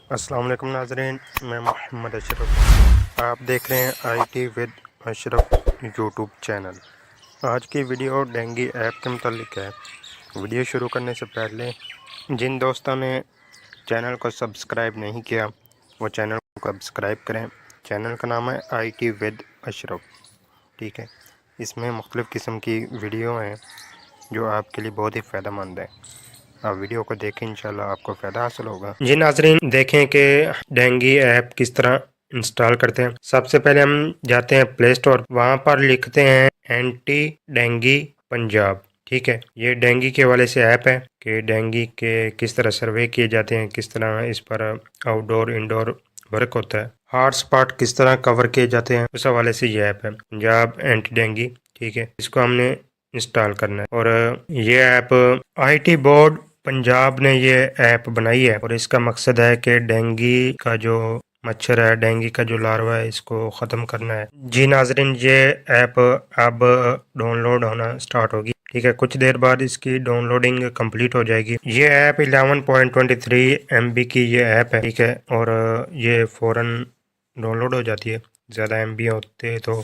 अस्सलाम वालेकुम नाज़रीन, मैं मोहम्मद अशरफ। आप देख रहे हैं IT with Ashraf YouTube channel. आज की वीडियो डेंगी ऐप के मुतालिक है। वीडियो शुरू करने से पहले जिन दोस्तों ने चैनल को सब्सक्राइब नहीं किया वो चैनल को सब्सक्राइब करें। चैनल का नाम है आईटी विद अशरफ, ठीक है। इसमें मुख्तलिफ़ किस्म की वीडियो हैं जो आपके लिए बहुत ही फ़ायदेमंद है। आप वीडियो को देखें, इंशाल्लाह आपको फ़ायदा हासिल होगा। जी नाज़रीन, देखें कि डेंगी ऐप किस तरह इंस्टॉल करते हैं। सबसे पहले हम जाते हैं प्ले स्टोर, वहाँ पर लिखते हैं एंटी डेंगी पंजाब, ठीक है। ये डेंगी के हवाले से ऐप है कि डेंगी के किस तरह सर्वे किए जाते हैं, किस तरह इस पर आउटडोर इंडोर वर्क होता है, हॉट स्पॉट किस तरह कवर किए जाते हैं, उस हवाले से ये ऐप है पंजाब एंटी डेंगी, ठीक है। इसको हमने इंस्टॉल करना है और ये ऐप आईटी बोर्ड पंजाब ने ये ऐप बनाई है और इसका मकसद है कि डेंगी का जो मच्छर है, डेंगी का जो लार्वा है, इसको ख़त्म करना है। जी नाजरीन, ये ऐप अब डाउनलोड होना स्टार्ट होगी, ठीक है। कुछ देर बाद इसकी डाउनलोडिंग कंप्लीट हो जाएगी। ये ऐप 11.23 MB की ये ऐप है, ठीक है, और ये फ़ौरन डाउनलोड हो जाती है। ज़्यादा MB होते तो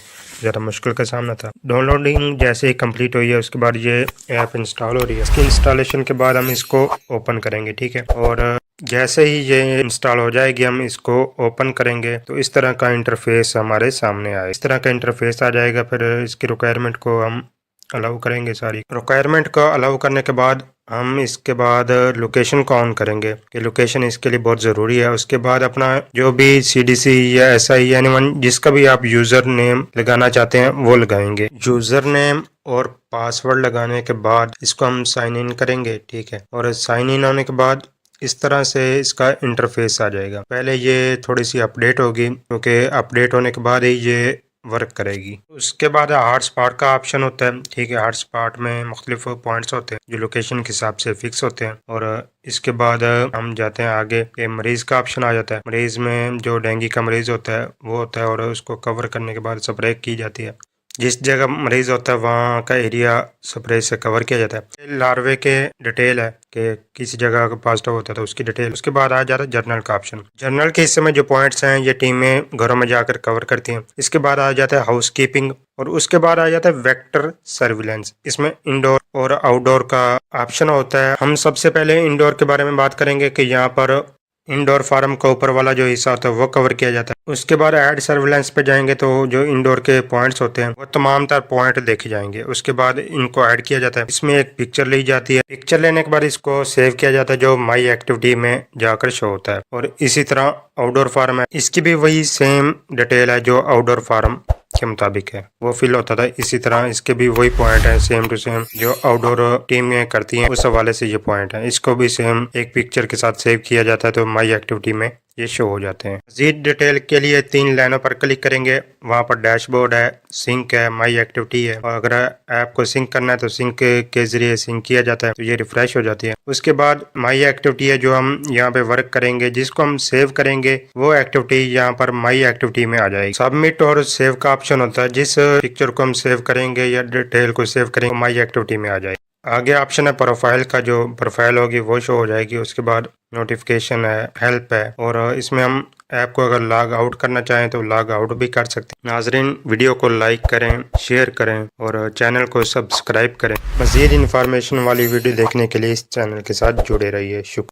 ज़्यादा मुश्किल का सामना था। डाउनलोडिंग जैसे ही कंप्लीट हुई है उसके बाद ये ऐप इंस्टॉल हो रही है। इसकी इंस्टॉलेशन के बाद हम इसको ओपन करेंगे, ठीक है, और जैसे ही ये इंस्टॉल हो जाएगी हम इसको ओपन करेंगे तो इस तरह का इंटरफेस हमारे सामने आए। इस तरह का इंटरफेस आ जाएगा। फिर इसकी रिक्वायरमेंट को हम अलाउ करेंगे। सारी रिक्वायरमेंट को अलाउ करने के बाद हम इसके बाद लोकेशन को ऑन करेंगे कि लोकेशन इसके लिए बहुत ज़रूरी है। उसके बाद अपना जो भी CDC या SI एनीवन जिसका भी आप यूज़र नेम लगाना चाहते हैं वो लगाएंगे। यूज़र नेम और पासवर्ड लगाने के बाद इसको हम साइन इन करेंगे, ठीक है, और साइन इन होने के बाद इस तरह से इसका इंटरफेस आ जाएगा। पहले ये थोड़ी सी अपडेट होगी क्योंकि अपडेट होने के बाद ही ये वर्क करेगी। उसके बाद हार्ट स्पॉट का ऑप्शन होता है, ठीक है। हार्ट स्पॉट में मुख्तलिफ पॉइंट्स होते हैं जो लोकेशन के हिसाब से फिक्स होते हैं और इसके बाद हम जाते हैं आगे के मरीज़ का ऑप्शन आ जाता है। मरीज़ में जो डेंगी का मरीज़ होता है वो होता है और उसको कवर करने के बाद स्प्रे की जाती है। जिस जगह मरीज़ होता है वहाँ का एरिया स्प्रे से कवर किया जाता है। लार्वे के डिटेल है कि किस जगह का पॉजिटिव होता है तो उसकी डिटेल। उसके बाद आ जाता है जर्नल का ऑप्शन। जर्नल के हिस्से में जो पॉइंट्स हैं ये टीमें घरों में जाकर कवर करती हैं। इसके बाद आ जाता है हाउस कीपिंग और उसके बाद आ जाता है वेक्टर सर्विलेंस। इसमें इंडोर और आउटडोर का ऑप्शन होता है। हम सबसे पहले इंडोर के बारे में बात करेंगे कि यहाँ पर इंडोर फार्म का ऊपर वाला जो हिस्सा होता है वो कवर किया जाता है। उसके बाद ऐड सर्विलेंस पे जाएंगे तो जो इंडोर के पॉइंट्स होते हैं वो तमाम तर पॉइंट देखे जाएंगे। उसके बाद इनको ऐड किया जाता है। इसमें एक पिक्चर ली जाती है। पिक्चर लेने के बाद इसको सेव किया जाता है जो माई एक्टिविटी में जाकर शो होता है। और इसी तरह आउटडोर फार्म है, इसकी भी वही सेम डिटेल है जो आउटडोर फार्म के मुताबिक है वो फिल होता था। इसी तरह इसके भी वही पॉइंट है सेम टू सेम जो आउटडोर टीमें करती हैं, उस हवाले से ये पॉइंट है। इसको भी सेम एक पिक्चर के साथ सेव किया जाता है तो माई एक्टिविटी में ये शो हो जाते हैं। मज़ीद डिटेल के लिए 3 लाइनों पर क्लिक करेंगे। वहाँ पर डैशबोर्ड है, सिंक है, माई एक्टिविटी है और अगर ऐप को सिंक करना है तो सिंक के जरिए सिंक किया जाता है तो ये रिफ्रेश हो जाती है। उसके बाद माई एक्टिविटी है जो हम यहाँ पे वर्क करेंगे, जिसको हम सेव करेंगे वो एक्टिविटी यहाँ पर माई एक्टिविटी में आ जाएगी। सबमिट और सेव का ऑप्शन होता है। जिस पिक्चर को हम सेव करेंगे या डिटेल को सेव करेंगे माई एक्टिविटी में आ जाएगी। आगे ऑप्शन है प्रोफाइल का, जो प्रोफाइल होगी वो शो हो जाएगी। उसके बाद नोटिफिकेशन है, हेल्प है और इसमें हम ऐप को अगर लॉग आउट करना चाहें तो लॉग आउट भी कर सकते हैं। नाजरीन, वीडियो को लाइक करें, शेयर करें और चैनल को सब्सक्राइब करें। मज़ीद इंफॉर्मेशन वाली वीडियो देखने के लिए इस चैनल के साथ जुड़े रहिए। शुक्रिया।